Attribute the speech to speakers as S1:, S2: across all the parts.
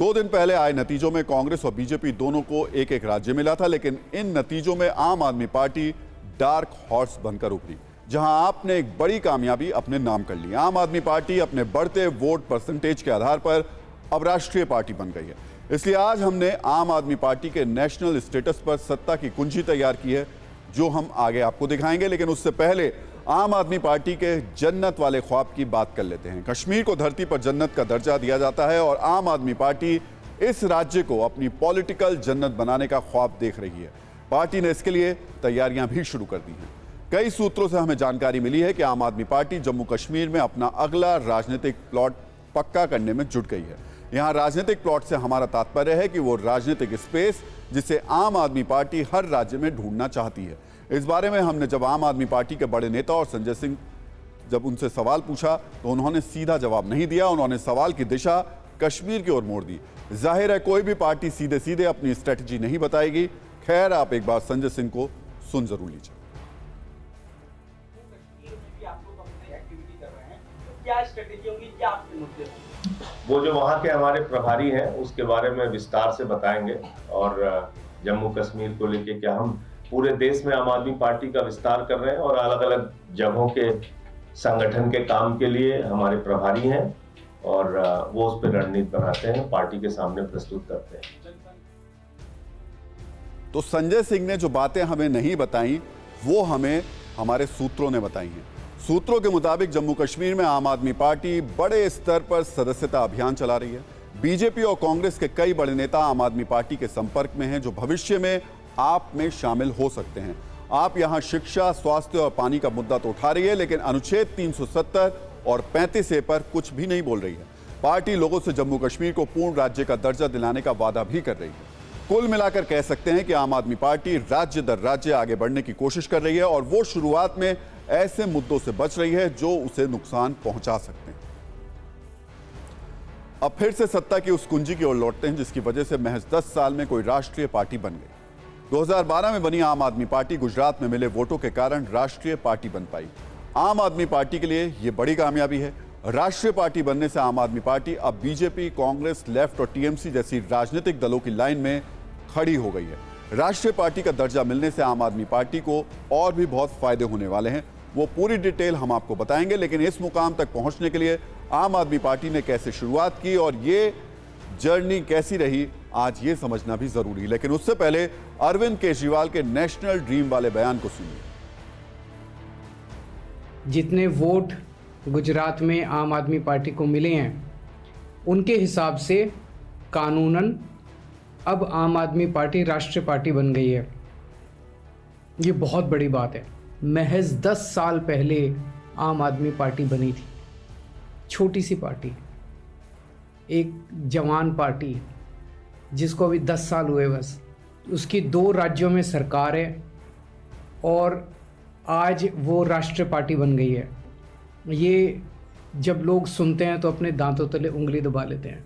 S1: 2 दिन पहले आए नतीजों में कांग्रेस और बीजेपी दोनों को एक एक राज्य मिला था, लेकिन इन नतीजों में आम आदमी पार्टी डार्क हॉर्स बनकर उभरी, जहां आपने एक बड़ी कामयाबी अपने नाम कर ली। आम आदमी पार्टी अपने बढ़ते वोट परसेंटेज के आधार पर अब राष्ट्रीय पार्टी बन गई है। इसलिए आज हमने आम आदमी पार्टी के नेशनल स्टेटस पर सत्ता की कुंजी तैयार की है, जो हम आगे आपको दिखाएंगे। लेकिन उससे पहले आम आदमी पार्टी के जन्नत वाले ख्वाब की बात कर लेते हैं। कश्मीर को धरती पर जन्नत का दर्जा दिया जाता है और आम आदमी पार्टी इस राज्य को अपनी पॉलिटिकल जन्नत बनाने का ख्वाब देख रही है। पार्टी ने इसके लिए तैयारियां भी शुरू कर दी हैं। कई सूत्रों से हमें जानकारी मिली है कि आम आदमी पार्टी जम्मू कश्मीर में अपना अगला राजनीतिक प्लॉट पक्का करने में जुट गई है। यहाँ राजनीतिक प्लॉट से हमारा तात्पर्य है कि वो राजनीतिक स्पेस जिसे आम आदमी पार्टी हर राज्य में ढूंढना चाहती है। इस बारे में हमने जब आम आदमी पार्टी के बड़े नेता और संजय सिंह जब उनसे सवाल पूछा तो उन्होंने सीधा जवाब नहीं दिया। उन्होंने सवाल की दिशा कश्मीर की ओर मोड़ दी। जाहिर है कोई भी पार्टी सीधे सीधे अपनी स्ट्रेटजी नहीं बताएगी। खैर, आप एक बार संजय सिंह को सुन जरूर लीजिए।
S2: वो जो वहाँ के हमारे प्रभारी हैं उसके बारे में विस्तार से बताएंगे और जम्मू कश्मीर को लेके क्या हम पूरे देश में आम आदमी पार्टी का विस्तार कर रहे हैं और अलग अलग जगहों के संगठन के काम के लिए हमारे प्रभारी हैं और वो उस पर रणनीति बनाते हैं, पार्टी के सामने प्रस्तुत करते हैं।
S1: तो संजय सिंह ने जो बातें हमें नहीं बताई वो हमें हमारे सूत्रों ने बताई हैं। सूत्रों के मुताबिक जम्मू कश्मीर में आम आदमी पार्टी बड़े स्तर पर सदस्यता अभियान चला रही है। बीजेपी और कांग्रेस के कई बड़े नेता आम आदमी पार्टी के संपर्क में हैं, जो भविष्य में आप में शामिल हो सकते हैं। आप यहां शिक्षा, स्वास्थ्य और पानी का मुद्दा तो उठा रही है, लेकिन अनुच्छेद 370 और 35A पर कुछ भी नहीं बोल रही है। पार्टी लोगों से जम्मू कश्मीर को पूर्ण राज्य का दर्जा दिलाने का वादा भी कर रही है। कुल मिलाकर कह सकते हैं कि आम आदमी पार्टी राज्य दर राज्य आगे बढ़ने की कोशिश कर रही है और वो शुरुआत में ऐसे मुद्दों से बच रही है जो उसे नुकसान पहुंचा सकते हैं। अब फिर से सत्ता की उस कुंजी की ओर लौटते हैं जिसकी वजह से महज 10 साल में कोई राष्ट्रीय पार्टी बन गई। 2012 में बनी आम आदमी पार्टी गुजरात में मिले वोटों के कारण राष्ट्रीय पार्टी बन पाई। आम आदमी पार्टी के लिए यह बड़ी कामयाबी है। राष्ट्रीय पार्टी बनने से आम आदमी पार्टी अब बीजेपी, कांग्रेस, लेफ्ट और टीएमसी जैसी राजनीतिक दलों की लाइन में खड़ी हो गई है। राष्ट्रीय पार्टी का दर्जा मिलने से आम आदमी पार्टी को और भी बहुत फायदे होने वाले हैं। वो पूरी डिटेल हम आपको बताएंगे, लेकिन इस मुकाम तक पहुंचने के लिए आम आदमी पार्टी ने कैसे शुरुआत की और ये जर्नी कैसी रही, आज ये समझना भी जरूरी है। लेकिन उससे पहले अरविंद केजरीवाल के नेशनल ड्रीम वाले बयान को सुनिए।
S3: जितने वोट गुजरात में आम आदमी पार्टी को मिले हैं उनके हिसाब से कानूनन अब आम आदमी पार्टी राष्ट्रीय पार्टी बन गई है। ये बहुत बड़ी बात है। महज 10 साल पहले आम आदमी पार्टी बनी थी, छोटी सी पार्टी, एक जवान पार्टी जिसको अभी 10 साल हुए बस। उसकी 2 राज्यों में सरकार है और आज वो राष्ट्रीय पार्टी बन गई है। ये जब लोग सुनते हैं तो अपने दांतों तले उंगली दबा लेते हैं।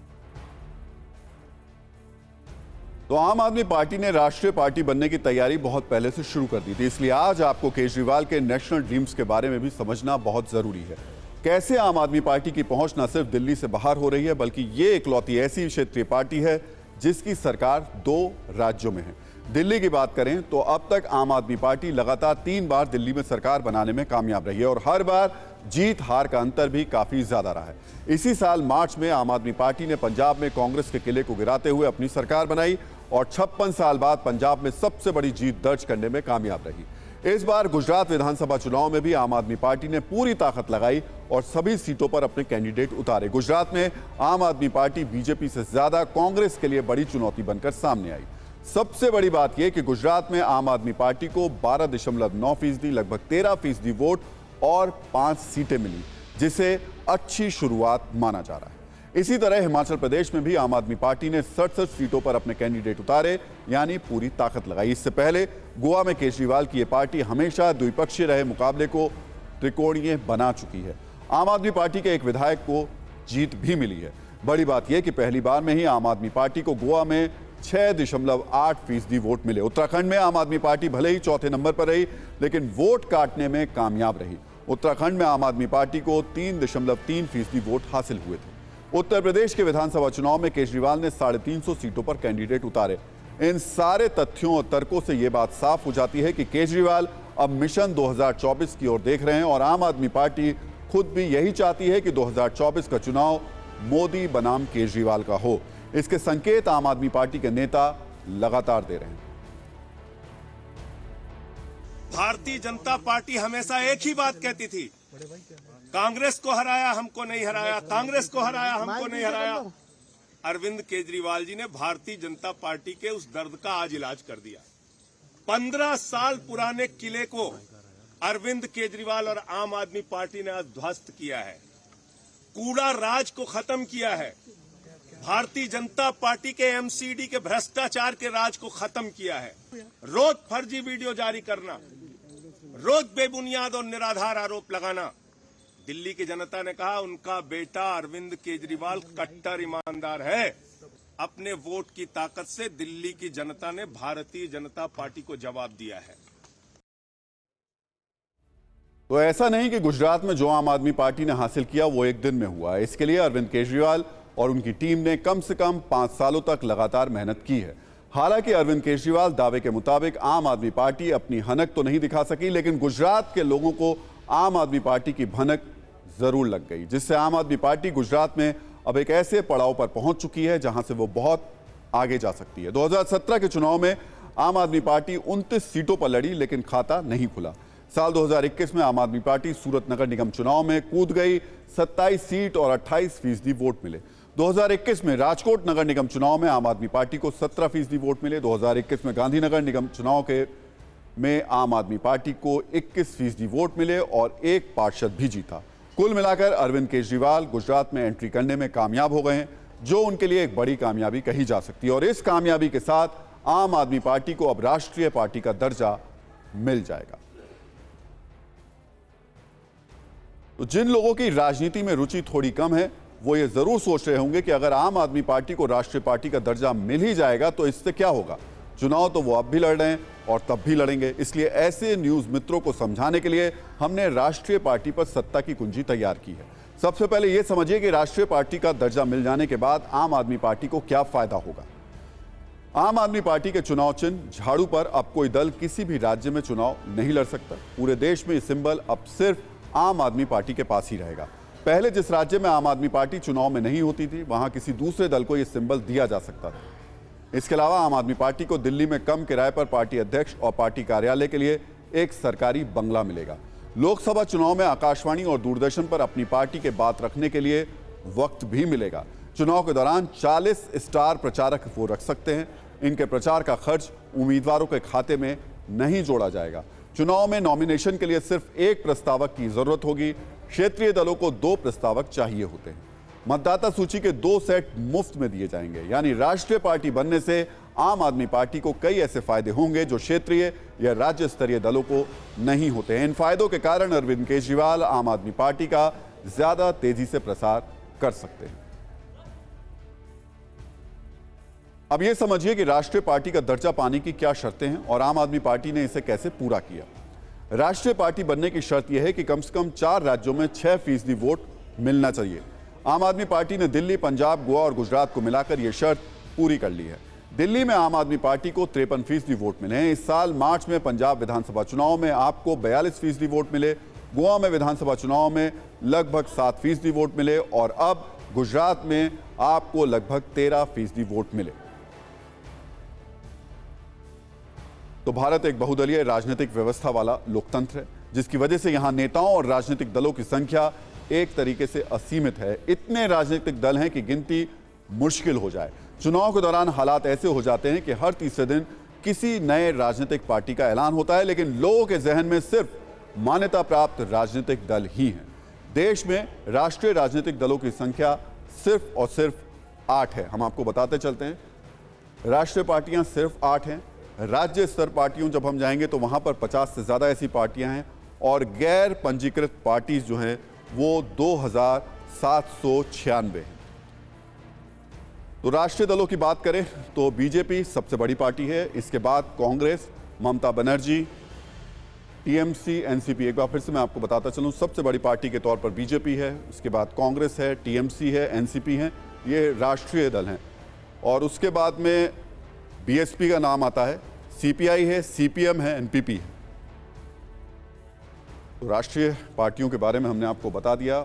S1: तो आम आदमी पार्टी ने राष्ट्रीय पार्टी बनने की तैयारी बहुत पहले से शुरू कर दी थी। इसलिए आज आपको केजरीवाल के नेशनल ड्रीम्स के बारे में भी समझना बहुत जरूरी है। कैसे आम आदमी पार्टी की पहुंच न सिर्फ दिल्ली से बाहर हो रही है, बल्कि ये इकलौती ऐसी क्षेत्रीय पार्टी है जिसकी सरकार 2 राज्यों में है। दिल्ली की बात करें तो अब तक आम आदमी पार्टी लगातार 3 बार दिल्ली में सरकार बनाने में कामयाब रही है और हर बार जीत हार का अंतर भी काफी ज्यादा रहा है। इसी साल मार्च में आम आदमी पार्टी ने पंजाब में कांग्रेस के किले को गिराते हुए अपनी सरकार बनाई और 56 साल बाद पंजाब में सबसे बड़ी जीत दर्ज करने में कामयाब रही। इस बार गुजरात विधानसभा चुनाव में भी आम आदमी पार्टी ने पूरी ताकत लगाई और सभी सीटों पर अपने कैंडिडेट उतारे। गुजरात में आम आदमी पार्टी बीजेपी से ज्यादा कांग्रेस के लिए बड़ी चुनौती बनकर सामने आई। सबसे बड़ी बात यह कि गुजरात में आम आदमी पार्टी को 12.9%, लगभग 13% वोट और 5 सीटें मिली, जिसे अच्छी शुरुआत माना जा रहा है। इसी तरह हिमाचल प्रदेश में भी आम आदमी पार्टी ने 67 सीटों पर अपने कैंडिडेट उतारे, यानी पूरी ताकत लगाई। इससे पहले गोवा में केजरीवाल की यह पार्टी हमेशा द्विपक्षीय रहे मुकाबले को त्रिकोणीय बना चुकी है। आम आदमी पार्टी के एक विधायक को जीत भी मिली है। बड़ी बात यह कि पहली बार में ही आम आदमी पार्टी को गोवा में 6.8% वोट मिले। उत्तराखंड में आम आदमी पार्टी भले ही चौथे नंबर पर रही, लेकिन वोट काटने में कामयाब रही। उत्तराखंड में आम आदमी पार्टी को 3.3% वोट हासिल हुए थे। उत्तर प्रदेश के विधानसभा चुनाव में केजरीवाल ने 350 सीटों पर कैंडिडेट उतारे। इन सारे तथ्यों और तर्कों से यह बात साफ हो जाती है कि केजरीवाल अब मिशन 2024 की ओर देख रहे हैं और आम आदमी पार्टी खुद भी यही चाहती है कि 2024 का चुनाव मोदी बनाम केजरीवाल का हो। इसके संकेत आम आदमी पार्टी के नेता लगातार दे रहे हैं।
S4: भारतीय जनता पार्टी हमेशा एक ही बात कहती थी, कांग्रेस को हराया हमको नहीं हराया, कांग्रेस को हराया हमको नहीं हराया। अरविंद केजरीवाल जी ने भारतीय जनता पार्टी के उस दर्द का आज इलाज कर दिया। 15 साल पुराने किले को अरविंद केजरीवाल और आम आदमी पार्टी ने आज ध्वस्त किया है, कूड़ा राज को खत्म किया है, भारतीय जनता पार्टी के एमसीडी के भ्रष्टाचार के राज को खत्म किया है। रोज फर्जी वीडियो जारी करना, रोज बेबुनियाद और निराधार आरोप लगाना। दिल्ली की जनता ने कहा उनका बेटा अरविंद केजरीवाल कट्टर ईमानदार है। अपने वोट की ताकत से दिल्ली की जनता ने भारतीय जनता पार्टी को जवाब दिया है।
S1: तो ऐसा नहीं कि गुजरात में जो आम आदमी पार्टी ने हासिल किया वो एक दिन में हुआ। इसके लिए अरविंद केजरीवाल और उनकी टीम ने कम से कम 5 सालों तक लगातार मेहनत की है। हालांकि अरविंद केजरीवाल दावे के मुताबिक आम आदमी पार्टी अपनी हनक तो नहीं दिखा सकी, लेकिन गुजरात के लोगों को आम आदमी पार्टी की भनक जरूर लग गई, जिससे आम आदमी पार्टी गुजरात में अब एक ऐसे पड़ाव पर पहुंच चुकी है जहां से वो बहुत आगे जा सकती है। 2017 के चुनाव में आम आदमी पार्टी 29 सीटों पर लड़ी, लेकिन खाता नहीं खुला। साल 2021 में आम आदमी पार्टी सूरत नगर निगम चुनाव में कूद गई, 27 सीट और 28% वोट मिले। 2021 में राजकोट नगर निगम चुनाव में आम आदमी पार्टी को 17% वोट मिले। 2021 में गांधीनगर निगम चुनाव में आम आदमी पार्टी को 21% वोट मिले और एक पार्षद भी जीता। कुल मिलाकर अरविंद केजरीवाल गुजरात में एंट्री करने में कामयाब हो गए हैं, जो उनके लिए एक बड़ी कामयाबी कही जा सकती है। और इस कामयाबी के साथ आम आदमी पार्टी को अब राष्ट्रीय पार्टी का दर्जा मिल जाएगा। तो जिन लोगों की राजनीति में रुचि थोड़ी कम है वो ये जरूर सोच रहे होंगे कि अगर आम आदमी पार्टी को राष्ट्रीय पार्टी का दर्जा मिल ही जाएगा तो इससे क्या होगा। चुनाव तो वो अब भी लड़ रहे हैं और तब भी लड़ेंगे। इसलिए ऐसे न्यूज मित्रों को समझाने के लिए हमने राष्ट्रीय पार्टी पर सत्ता की कुंजी तैयार की है। सबसे पहले यह समझिए कि राष्ट्रीय पार्टी का दर्जा मिल जाने के बाद आम आदमी पार्टी को क्या फायदा होगा। आम आदमी पार्टी के चुनाव चिन्ह झाड़ू पर अब कोई दल किसी भी राज्य में चुनाव नहीं लड़ सकता। पूरे देश में ये सिंबल अब सिर्फ आम आदमी पार्टी के पास ही रहेगा। पहले जिस राज्य में आम आदमी पार्टी चुनाव में नहीं होती थी वहां किसी दूसरे दल को यह सिंबल दिया जा सकता था। इसके अलावा आम आदमी पार्टी को दिल्ली में कम किराए पर पार्टी अध्यक्ष और पार्टी कार्यालय के लिए एक सरकारी बंगला मिलेगा। लोकसभा चुनाव में आकाशवाणी और दूरदर्शन पर अपनी पार्टी के बात रखने के लिए वक्त भी मिलेगा। चुनाव के दौरान 40 स्टार प्रचारक वो रख सकते हैं। इनके प्रचार का खर्च उम्मीदवारों के खाते में नहीं जोड़ा जाएगा। चुनाव में नॉमिनेशन के लिए सिर्फ एक प्रस्तावक की जरूरत होगी। क्षेत्रीय दलों को 2 प्रस्तावक चाहिए होते हैं। मतदाता सूची के 2 सेट मुफ्त में दिए जाएंगे। यानी राष्ट्रीय पार्टी बनने से आम आदमी पार्टी को कई ऐसे फायदे होंगे जो क्षेत्रीय या राज्य स्तरीय दलों को नहीं होते हैं। इन फायदों के कारण अरविंद केजरीवाल आम आदमी पार्टी का ज्यादा तेजी से प्रसार कर सकते हैं। अब यह समझिए कि राष्ट्रीय पार्टी का दर्जा पाने की क्या शर्तें हैं और आम आदमी पार्टी ने इसे कैसे पूरा किया। राष्ट्रीय पार्टी बनने की शर्त यह है कि कम से कम 4 राज्यों में 6% वोट मिलना चाहिए। आम आदमी पार्टी ने दिल्ली, पंजाब, गोवा और गुजरात को मिलाकर यह शर्त पूरी कर ली है। दिल्ली में आम आदमी पार्टी को 53% वोट मिले हैं। इस साल मार्च में पंजाब विधानसभा चुनाव में आपको 42% वोट मिले। गोवा में विधानसभा चुनाव में लगभग 7% वोट मिले और अब गुजरात में आपको लगभग 13% वोट मिले। तो भारत एक बहुदलीय राजनीतिक व्यवस्था वाला लोकतंत्र है, जिसकी वजह से यहां नेताओं और राजनीतिक दलों की संख्या एक तरीके से असीमित है। इतने राजनीतिक दल हैं कि गिनती मुश्किल हो जाए। चुनाव के दौरान हालात ऐसे हो जाते हैं कि हर तीसरे दिन किसी नए राजनीतिक पार्टी का ऐलान होता है, लेकिन लोगों के जहन में सिर्फ मान्यता प्राप्त राजनीतिक दल ही हैं। देश में राष्ट्रीय राजनीतिक दलों की संख्या सिर्फ और सिर्फ 8 है। हम आपको बताते चलते हैं, राष्ट्रीय पार्टियां सिर्फ 8 हैं। राज्य स्तर पार्टियों जब हम जाएंगे तो वहां पर 50 से ज्यादा ऐसी पार्टियां हैं और गैर पंजीकृत पार्टीज जो हैं वो 2796 हैं। तो राष्ट्रीय दलों की बात करें तो बीजेपी सबसे बड़ी पार्टी है। इसके बाद कांग्रेस, ममता बनर्जी, टीएमसी, एनसीपी, एक बार फिर से मैं आपको बताता चलूं, सबसे बड़ी पार्टी के तौर पर बीजेपी है, उसके बाद कांग्रेस है, टीएमसी है, एनसीपी है, ये राष्ट्रीय दल हैं। और उसके बाद में बीएसपी का नाम आता है, सीपीआई है, सीपीएम है, एनपीपी है। तो राष्ट्रीय पार्टियों के बारे में हमने आपको बता दिया,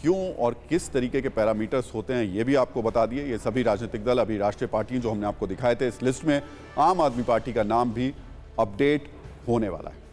S1: क्यों और किस तरीके के पैरामीटर्स होते हैं ये भी आपको बता दिए। ये सभी राजनीतिक दल अभी राष्ट्रीय पार्टियां जो हमने आपको दिखाए थे, इस लिस्ट में आम आदमी पार्टी का नाम भी अपडेट होने वाला है।